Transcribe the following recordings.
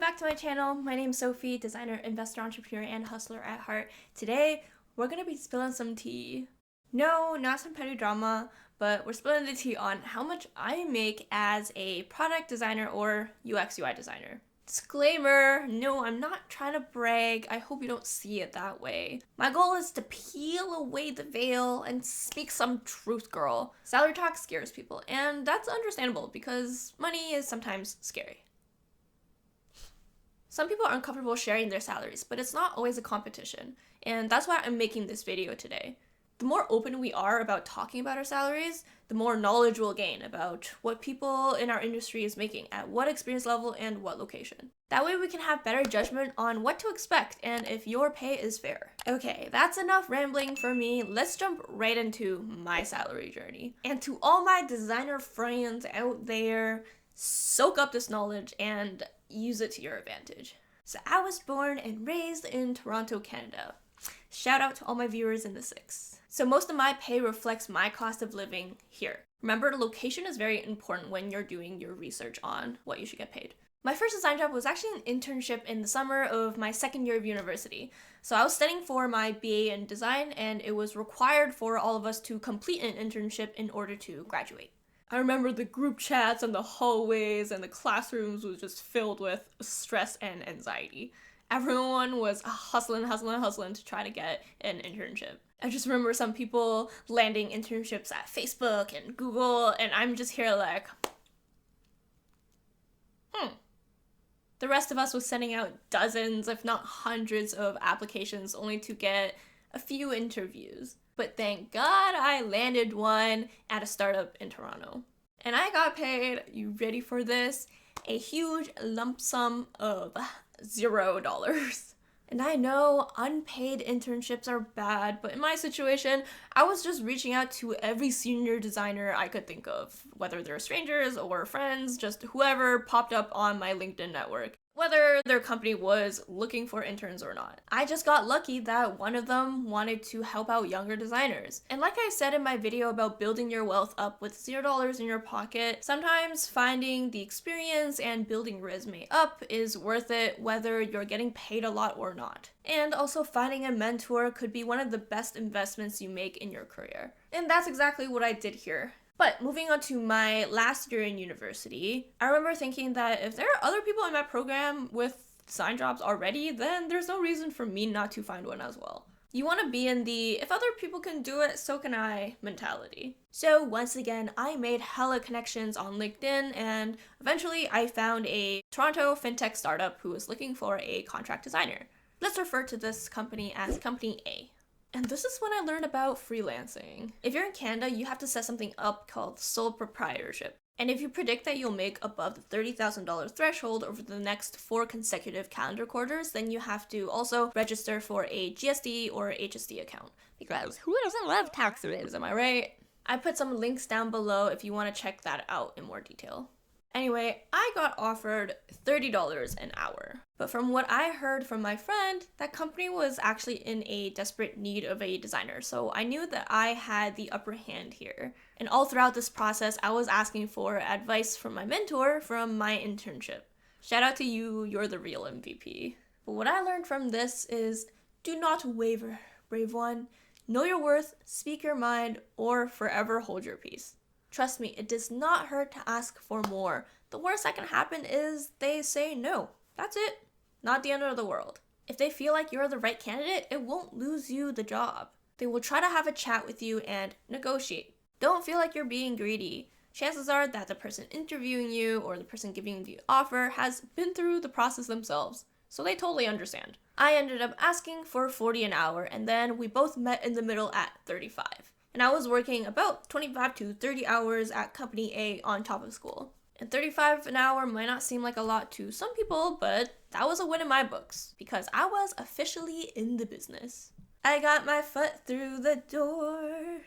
back to my channel. My name is Sophie, designer, investor, entrepreneur, and hustler at heart. Today, we're gonna be spilling some tea. No, not some petty drama, but we're spilling the tea on how much I make as a product designer or UX UI designer. Disclaimer, no, I'm not trying to brag. I hope you don't see it that way. My goal is to peel away the veil and speak some truth, girl. Salary talk scares people, and that's understandable because money is sometimes scary. Some people are uncomfortable sharing their salaries, but it's not always a competition, and that's why I'm making this video today. The more open we are about talking about our salaries, the more knowledge we'll gain about what people in our industry is making, at what experience level and what location. That way we can have better judgment on what to expect and if your pay is fair. Okay, that's enough rambling for me. Let's jump right into my salary journey. And to all my designer friends out there, soak up this knowledge and use it to your advantage. So I was born and raised in Toronto, Canada. Shout out to all my viewers in the 6. So most of my pay reflects my cost of living here. Remember, location is very important when you're doing your research on what you should get paid. My first design job was actually an internship in the summer of my second year of university. So I was studying for my BA in design, and it was required for all of us to complete an internship in order to graduate. I remember the group chats and the hallways and the classrooms was just filled with stress and anxiety. Everyone was hustling to try to get an internship. I just remember some people landing internships at Facebook and Google, and I'm just here like, The rest of us was sending out dozens, if not hundreds of applications only to get a few interviews. But thank God I landed one at a startup in Toronto. And I got paid, you ready for this? A huge lump sum of $0. And I know unpaid internships are bad, but in my situation, I was just reaching out to every senior designer I could think of, whether they're strangers or friends, just whoever popped up on my LinkedIn network, whether their company was looking for interns or not. I just got lucky that one of them wanted to help out younger designers. And like I said in my video about building your wealth up with $0 in your pocket, sometimes finding the experience and building resume up is worth it whether you're getting paid a lot or not. And also finding a mentor could be one of the best investments you make in your career. And that's exactly what I did here. But moving on to my last year in university, I remember thinking that if there are other people in my program with design jobs already, then there's no reason for me not to find one as well. You want to be in the if other people can do it, so can I mentality. So once again, I made hella connections on LinkedIn, and eventually I found a Toronto FinTech startup who was looking for a contract designer. Let's refer to this company as Company A. And this is when I learned about freelancing. If you're in Canada, you have to set something up called sole proprietorship. And if you predict that you'll make above the $30,000 threshold over the next 4 consecutive calendar quarters, then you have to also register for a GST or HST account. Because who doesn't love taxes, am I right? I put some links down below if you want to check that out in more detail. Anyway, I got offered $30 an hour. But from what I heard from my friend, that company was actually in a desperate need of a designer, so I knew that I had the upper hand here. And all throughout this process, I was asking for advice from my mentor from my internship. Shout out to you, you're the real MVP. But what I learned from this is, do not waver, brave one. Know your worth, speak your mind, or forever hold your peace. Trust me, it does not hurt to ask for more. The worst that can happen is they say no. That's it. Not the end of the world. If they feel like you're the right candidate, it won't lose you the job. They will try to have a chat with you and negotiate. Don't feel like you're being greedy. Chances are that the person interviewing you or the person giving you the offer has been through the process themselves, so they totally understand. I ended up asking for $40 an hour, and then we both met in the middle at $35. And I was working about 25 to 30 hours at Company A on top of school. And $35 an hour might not seem like a lot to some people, but that was a win in my books because I was officially in the business. I got my foot through the door.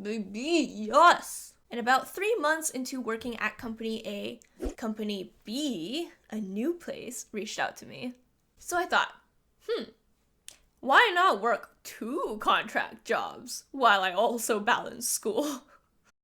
Baby, yes! And about 3 months into working at Company A, Company B, a new place, reached out to me. So I thought, why not work 2 contract jobs while I also balance school?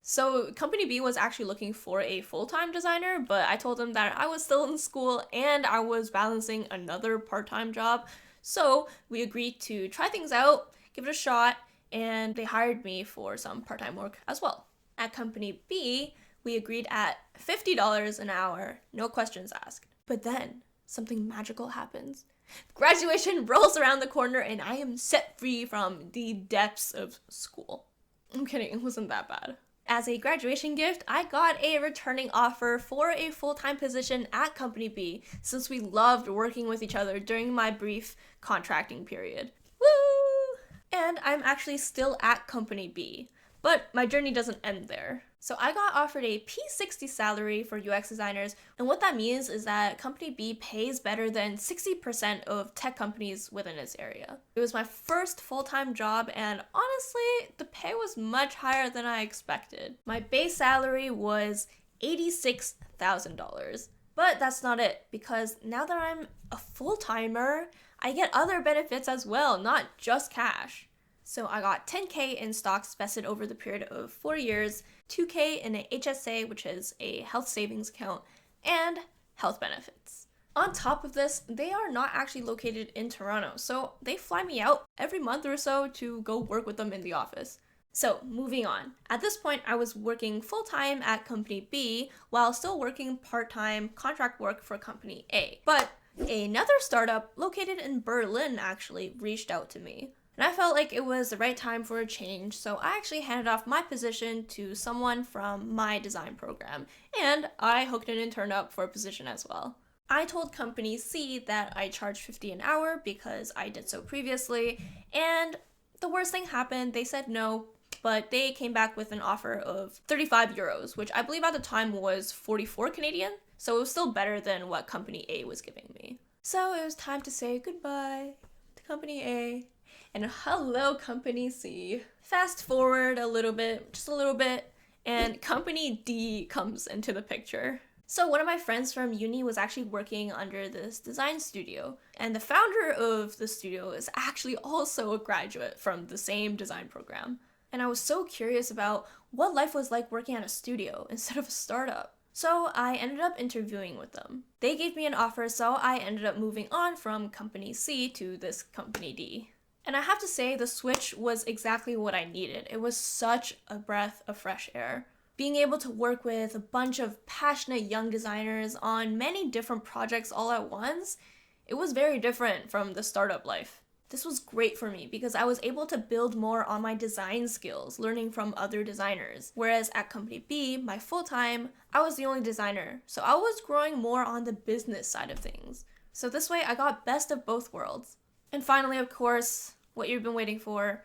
So company B was actually looking for a full-time designer, but I told them that I was still in school and I was balancing another part-time job. So we agreed to try things out, give it a shot, and they hired me for some part-time work as well. At company B, we agreed at $50 an hour, no questions asked. But then something magical happens. Graduation rolls around the corner and I am set free from the depths of school. I'm kidding, it wasn't that bad. As a graduation gift, I got a returning offer for a full-time position at Company B since we loved working with each other during my brief contracting period. Woo! And I'm actually still at Company B, but my journey doesn't end there. So I got offered a P60 salary for UX designers, and what that means is that Company B pays better than 60% of tech companies within its area. It was my first full-time job, and honestly, the pay was much higher than I expected. My base salary was $86,000. But that's not it, because now that I'm a full-timer, I get other benefits as well, not just cash. So I got $10K in stocks vested over the period of 4 years, $2K in an HSA, which is a health savings account, and health benefits. On top of this, they are not actually located in Toronto, so they fly me out every month or so to go work with them in the office. So moving on. At this point, I was working full-time at Company B while still working part-time contract work for Company A. But another startup located in Berlin actually reached out to me. And I felt like it was the right time for a change, so I actually handed off my position to someone from my design program, and I hooked an intern up for a position as well. I told Company C that I charged $50 an hour because I did so previously, and the worst thing happened, they said no, but they came back with an offer of 35 euros, which I believe at the time was 44 Canadian, so it was still better than what Company A was giving me. So it was time to say goodbye to Company A. And hello, Company C. Fast forward a little bit, just a little bit, and Company D comes into the picture. So one of my friends from uni was actually working under this design studio, and the founder of the studio is actually also a graduate from the same design program. And I was so curious about what life was like working at a studio instead of a startup. So I ended up interviewing with them. They gave me an offer, so I ended up moving on from Company C to this Company D. And I have to say, the switch was exactly what I needed. It was such a breath of fresh air. Being able to work with a bunch of passionate young designers on many different projects all at once, it was very different from the startup life. This was great for me because I was able to build more on my design skills, learning from other designers. Whereas at Company B, my full-time, I was the only designer, so I was growing more on the business side of things. So this way, I got best of both worlds. And finally, of course, what you've been waiting for,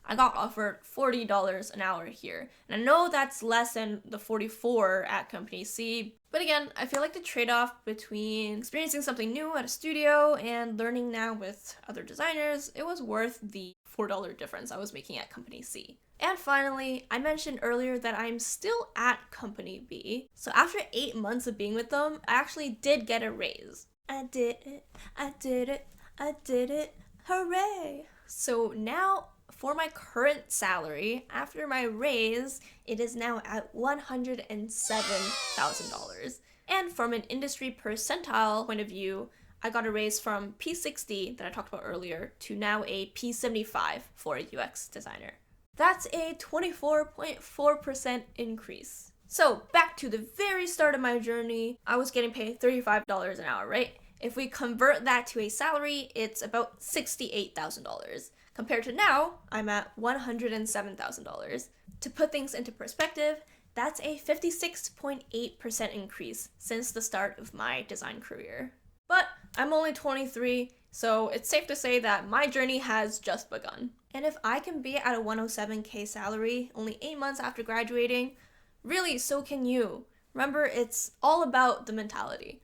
I got offered $40 an hour here. And I know that's less than the 44 at Company C, but again, I feel like the trade-off between experiencing something new at a studio and learning now with other designers, it was worth the $4 difference I was making at Company C. And finally, I mentioned earlier that I'm still at Company B. So after 8 months of being with them, I actually did get a raise. I did it, I did it. I did it, hooray! So now, for my current salary, after my raise, it is now at $107,000. And from an industry percentile point of view, I got a raise from P60 that I talked about earlier to now a P75 for a UX designer. That's a 24.4% increase. So back to the very start of my journey, I was getting paid $35 an hour, right? If we convert that to a salary, it's about $68,000. Compared to now, I'm at $107,000. To put things into perspective, that's a 56.8% increase since the start of my design career. But I'm only 23, so it's safe to say that my journey has just begun. And if I can be at a 107K salary only 8 months after graduating, really, so can you. Remember, it's all about the mentality.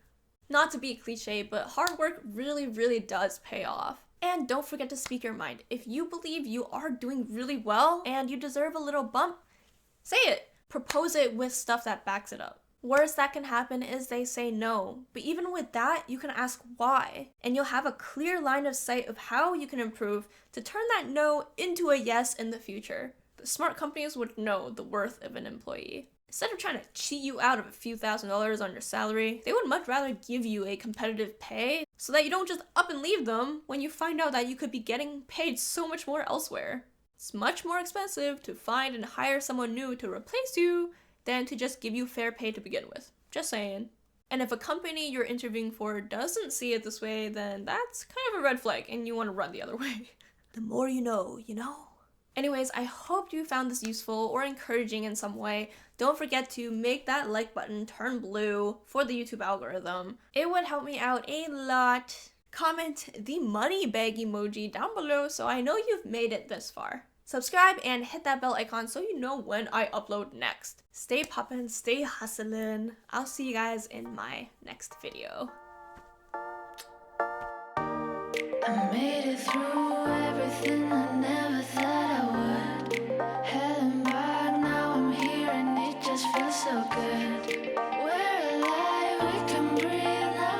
Not to be cliche, but hard work really, really does pay off. And don't forget to speak your mind. If you believe you are doing really well and you deserve a little bump, say it. Propose it with stuff that backs it up. Worst that can happen is they say no, but even with that, you can ask why, and you'll have a clear line of sight of how you can improve to turn that no into a yes in the future. The smart companies would know the worth of an employee. Instead of trying to cheat you out of a few $1,000s on your salary, they would much rather give you a competitive pay so that you don't just up and leave them when you find out that you could be getting paid so much more elsewhere. It's much more expensive to find and hire someone new to replace you than to just give you fair pay to begin with. Just saying. And if a company you're interviewing for doesn't see it this way, then that's kind of a red flag and you want to run the other way. The more you know, you know? Anyways, I hope you found this useful or encouraging in some way. Don't forget to make that like button turn blue for the YouTube algorithm. It would help me out a lot. Comment the money bag emoji down below so I know you've made it this far. Subscribe and hit that bell icon so you know when I upload next. Stay poppin', stay hustlin'. I'll see you guys in my next video. I made it through everything I never thought I would. Held back, now I'm here and it just feels so good.